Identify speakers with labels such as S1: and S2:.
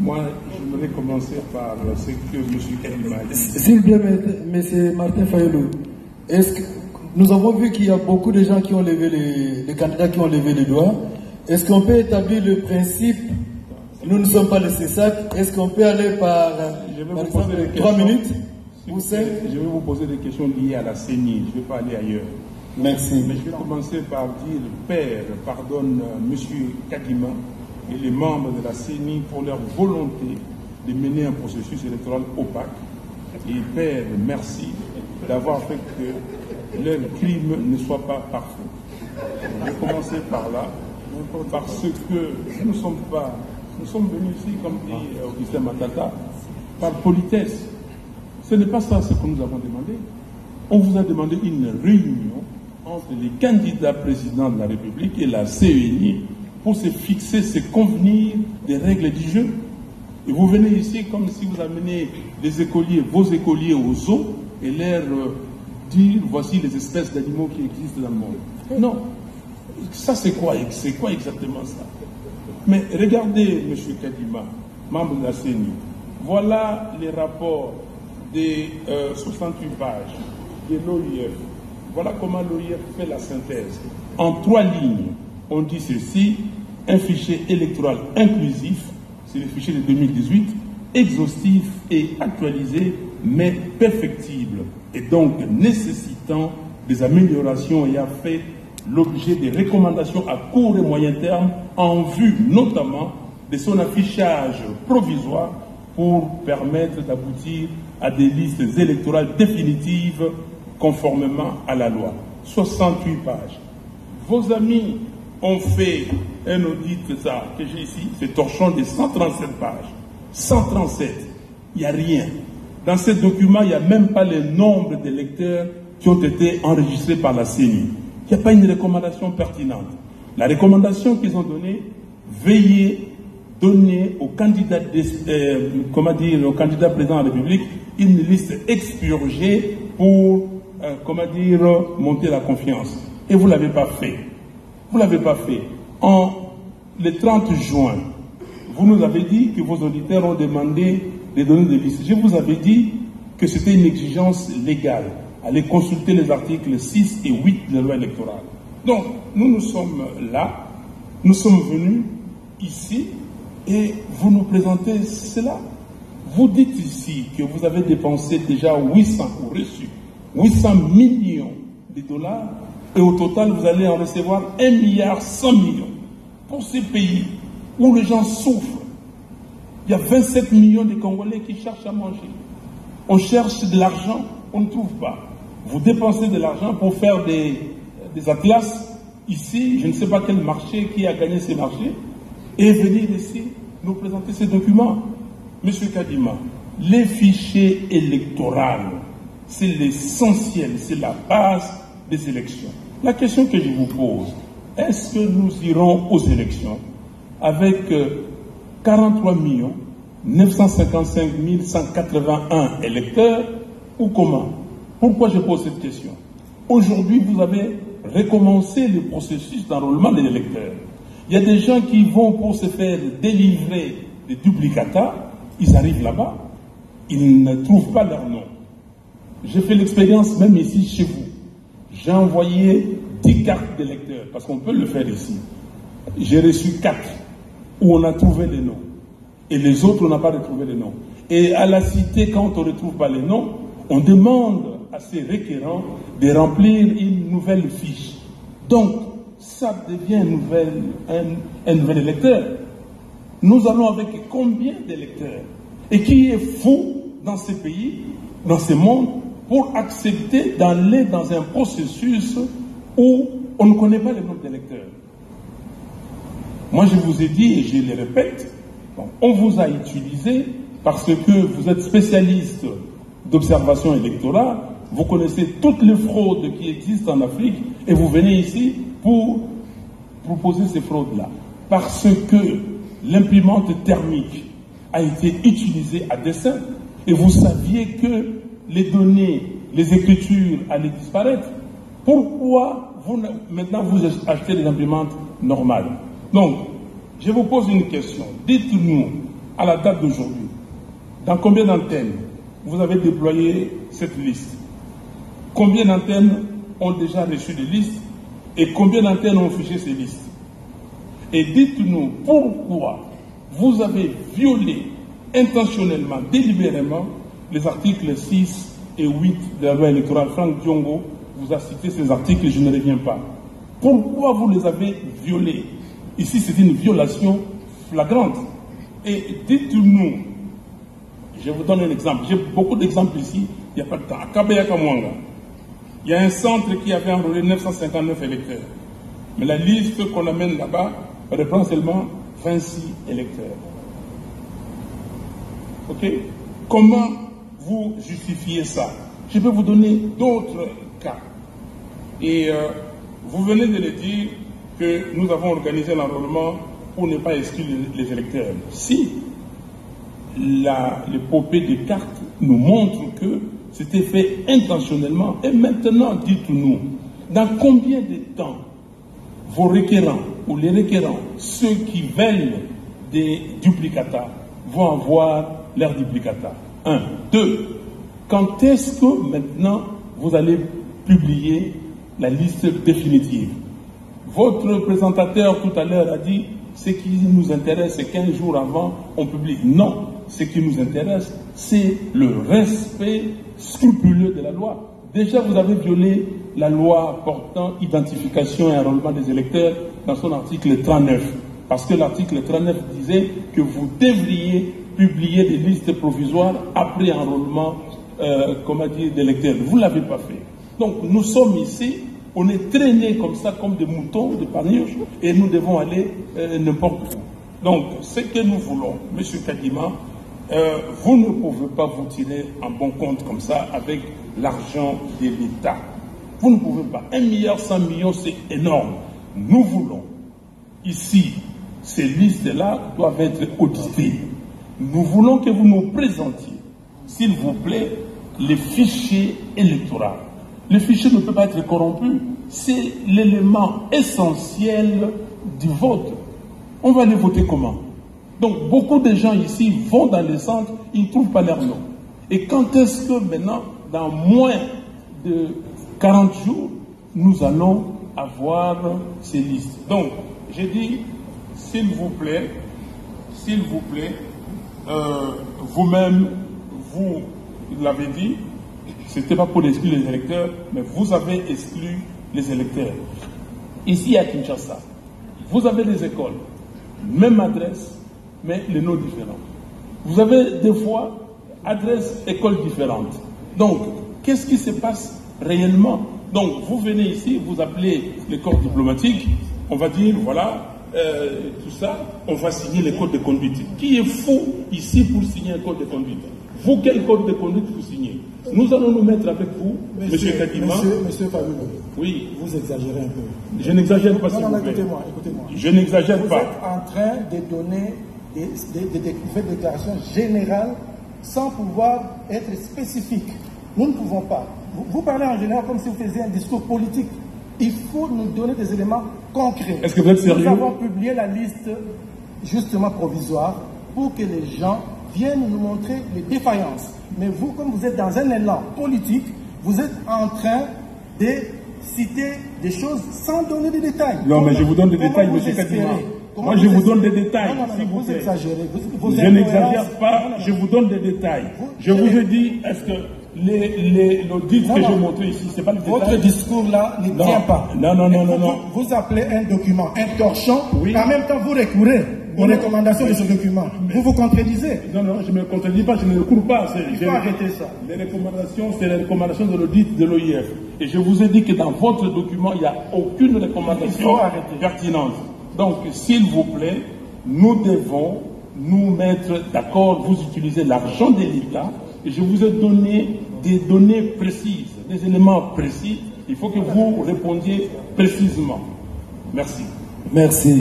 S1: Moi, j'aimerais commencer par ce que M. Kadima a dit.
S2: S'il vous plaît, M. Martin Fayolo, est-ce que nous avons vu qu'il y a beaucoup de gens qui ont levé les candidats qui ont levé les doigts. Est-ce qu'on peut établir le principe, nous ne sommes pas le CESAC, est-ce qu'on peut aller par exemple, 3 minutes ou 5?
S1: Je vais vous poser des questions liées à la CENI, je ne vais pas aller ailleurs.
S2: Merci.
S1: Mais je vais commencer par dire, Père, pardonne M. Kadima et les membres de la CENI pour leur volonté de mener un processus électoral opaque. Et Père, merci d'avoir fait que leur crime ne soit pas parfait. Je vais commencer par là, parce que nous sommes venus ici, comme dit Augustin Matata, par politesse. Ce n'est pas ça ce que nous avons demandé. On vous a demandé une réunion entre les candidats présidents de la République et la CENI pour se fixer, se convenir des règles du jeu. Et vous venez ici comme si vous amenez les écoliers, vos écoliers aux zoos et leur dire voici les espèces d'animaux qui existent dans le monde. Non. Ça c'est quoi exactement ça? Mais regardez, M. Kadima, membre de la CENI, voilà les rapports des 68 pages de l'OIF. Voilà comment l'OIF fait la synthèse. En 3 lignes, on dit ceci: un fichier électoral inclusif, c'est le fichier de 2018, exhaustif et actualisé, mais perfectible, et donc nécessitant des améliorations ayant fait l'objet des recommandations à court et moyen terme en vue notamment de son affichage provisoire pour permettre d'aboutir à des listes électorales définitives conformément à la loi. 68 pages. Vos amis ont fait un audit, ça, que j'ai ici, ce torchon de 137 pages. 137. Il n'y a rien. Dans ce document, il n'y a même pas le nombre d'électeurs qui ont été enregistrés par la CENI. Il n'y a pas une recommandation pertinente. La recommandation qu'ils ont donnée, veillez donner au candidat, au candidat président de la République une liste expurgée pour, monter la confiance. Et vous ne l'avez pas fait. Vous ne l'avez pas fait. Le 30 juin, vous nous avez dit que vos auditeurs ont demandé de donner des listes. Je vous avais dit que c'était une exigence légale. Allez consulter les articles 6 et 8 de la loi électorale. Donc, nous sommes là, nous sommes venus ici, et vous nous présentez cela. Vous dites ici que vous avez dépensé déjà 800, ou reçu 800 millions de dollars, et au total, vous allez en recevoir 1,1 milliard pour ces pays où les gens souffrent. Il y a 27 millions de Congolais qui cherchent à manger. On cherche de l'argent, on ne trouve pas. Vous dépensez de l'argent pour faire des atlas ici, je ne sais pas quel marché, qui a gagné ces marchés, et venir ici nous présenter ces documents. Monsieur Kadima, les fichiers électoraux, c'est l'essentiel, c'est la base des élections. La question que je vous pose, est-ce que nous irons aux élections avec 43 955 181 électeurs ou comment? Pourquoi je pose cette question? Aujourd'hui, vous avez recommencé le processus d'enrôlement des électeurs. Il y a des gens qui vont pour se faire délivrer des duplicata, ils arrivent là-bas, ils ne trouvent pas leur nom. J'ai fait l'expérience même ici chez vous. J'ai envoyé 10 cartes d'électeurs, parce qu'on peut le faire ici. J'ai reçu 4 où on a trouvé les noms. Et les autres, on n'a pas retrouvé les noms. Et à la cité, quand on ne retrouve pas les noms, on demande à ces requérants de remplir une nouvelle fiche. Donc, ça devient un nouvel électeur. Nous allons avec combien d'électeurs? Et qui est fou dans ces pays, dans ce monde, pour accepter d'aller dans un processus où on ne connaît pas le nombre d'électeurs? Moi, je vous ai dit, et je le répète, on vous a utilisé parce que vous êtes spécialiste d'observation électorale, vous connaissez toutes les fraudes qui existent en Afrique et vous venez ici pour proposer ces fraudes-là. Parce que l'imprimante thermique a été utilisée à dessein et vous saviez que les données, les écritures allaient disparaître. Pourquoi maintenant vous achetez des imprimantes normales? Donc, Je vous pose une question. Dites-nous, à la date d'aujourd'hui, dans combien d'antennes vous avez déployé cette liste? Combien d'antennes ont déjà reçu des listes et combien d'antennes ont fiché ces listes? Et dites-nous pourquoi vous avez violé intentionnellement, délibérément, les articles 6 et 8 de la loi électorale. Franck Diongo vous a cité ces articles, je ne reviens pas. Pourquoi vous les avez violés? Ici, c'est une violation flagrante. Et dites-nous, je vous donne un exemple. J'ai beaucoup d'exemples ici, il n'y a pas de temps. À Kabaya-Kamwanga, il y a un centre qui avait enrôlé 959 électeurs. Mais la liste qu'on amène là-bas reprend seulement 26 électeurs. Ok? Comment vous justifiez ça? Je peux vous donner d'autres cas. Et vous venez de le dire que nous avons organisé l'enrôlement pour ne pas exclure les électeurs. Si l'épopée des cartes nous montre que c'était fait intentionnellement, et maintenant dites-nous, dans combien de temps vos requérants ou les requérants, ceux qui veulent des duplicata, vont avoir leur duplicata? 1. 2. Quand est-ce que maintenant vous allez publier la liste définitive? Votre présentateur tout à l'heure a dit ce qui nous intéresse, c'est 15 jours avant, on publie. Non, ce qui nous intéresse, c'est le respect scrupuleux de la loi. Déjà, vous avez violé la loi portant identification et enrôlement des électeurs dans son article 39. Parce que l'article 39 disait que vous devriez publier des listes provisoires après enrôlement d'électeurs. Vous ne l'avez pas fait. Donc, nous sommes ici, on est traînés comme ça, comme des moutons de Panurge, et nous devons aller n'importe où. Donc, ce que nous voulons, M. Kadima, vous ne pouvez pas vous tirer en bon compte comme ça avec l'argent de l'État. Vous ne pouvez pas. 1,1 milliard, c'est énorme. Nous voulons, ici, ces listes-là doivent être auditées. Nous voulons que vous nous présentiez, s'il vous plaît, les fichiers électoraux. Le fichier ne peut pas être corrompu. C'est l'élément essentiel du vote. On va les voter comment? Donc, beaucoup de gens ici vont dans les centres, ils ne trouvent pas leur nom. Et quand est-ce que maintenant, dans moins de 40 jours, nous allons avoir ces listes? Donc, j'ai dit, s'il vous plaît, vous-même, vous l'avez dit, ce n'était pas pour exclure les électeurs, mais vous avez exclu les électeurs. Ici à Kinshasa, vous avez des écoles, même adresse, mais les noms différents. Vous avez des fois adresses, écoles différentes. Donc, qu'est-ce qui se passe réellement? Donc, vous venez ici, vous appelez les corps diplomatiques, on va dire, voilà, tout ça, on va signer les codes de conduite. Qui est fou ici pour signer un code de conduite? Vous, quel code de conduite vous signez? Nous allons nous mettre avec vous, Monsieur Kadima.
S3: Monsieur Fabuleux,
S1: oui.
S3: Vous exagérez un peu.
S1: Je n'exagère pas, s'il vous plaît.
S3: Écoutez-moi.
S1: Je n'exagère pas.
S3: Vous êtes en train de donner des déclarations générales sans pouvoir être spécifique. Nous ne pouvons pas. Vous parlez en général comme si vous faisiez un discours politique. Il faut nous donner des éléments concrets.
S1: Est-ce que vous êtes sérieux?
S3: Nous avons publié la liste justement provisoire pour que les gens viennent nous montrer les défaillances. Mais vous, comme vous êtes dans un élan politique, vous êtes en train de citer des choses sans donner des détails.
S1: Non, mais je vous donne des détails, M. Kadima. Moi, je vous donne des détails, s'il vous plaît. Je n'exagère pas, je vous donne des détails. Je vous ai dit, est-ce que l'audit que j'ai montré ici, c'est pas le détail?
S3: Votre discours là ne tient pas.
S1: Non.
S3: Vous appelez un document un torchon,
S1: oui.
S3: En même temps vous recourez aux recommandations de ce document. Vous vous contredisez.
S1: Non, je ne me contredis pas, je ne recours pas.
S3: Il faut arrêter ça.
S1: Les recommandations, c'est les recommandations de l'audit de l'OIF. Et je vous ai dit que dans votre document, il n'y a aucune recommandation pertinente. Donc, s'il vous plaît, nous devons nous mettre d'accord. Vous utilisez l'argent de l'État et je vous ai donné des données précises, des éléments précis. Il faut que vous répondiez précisément. Merci.
S2: Merci.